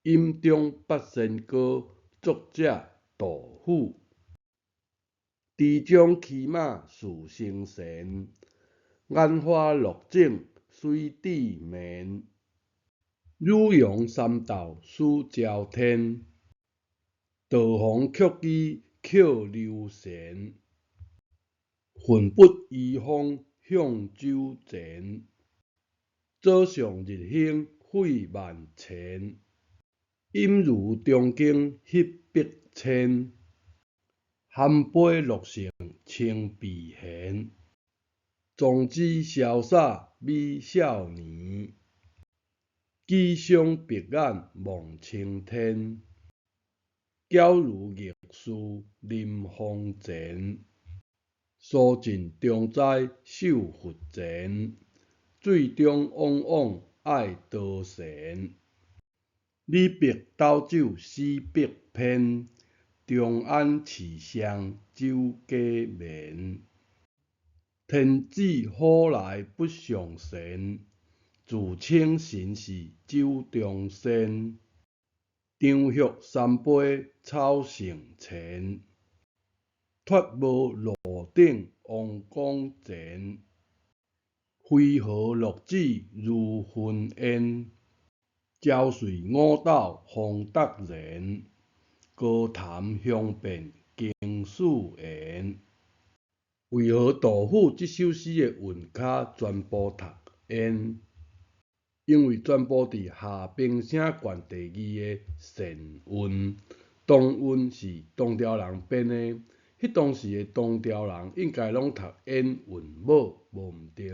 阴中八仙歌，作者杜甫。池中骑马似神仙，眼花鹿颈随智眠。汝阳三斗始朝天，道风曲机扣流弦。奋笔移风向周前，早上日兴费万钱。阴如中经翕碧千，含悲落成清碧弦。壮志潇洒美少年，举双闭眼望青天。矫如玉树临风前，疏尽中哉守佛前。水中汪汪爱刀神，李白斗酒诗百篇。长安市上酒家眠，天子好来不尚贤。自称神是酒中仙，长吁三杯草绳前。脱无路顶王公前，飞鹤落纸如云烟。鸟随五斗方达然，高谈雄辩经世言。为何杜甫这首诗的韵脚全部读烟？因为全部伫下平声冠第二的善韵。当韵是唐朝人编的，迄当时的唐朝人应该拢读烟韵母，无毋对。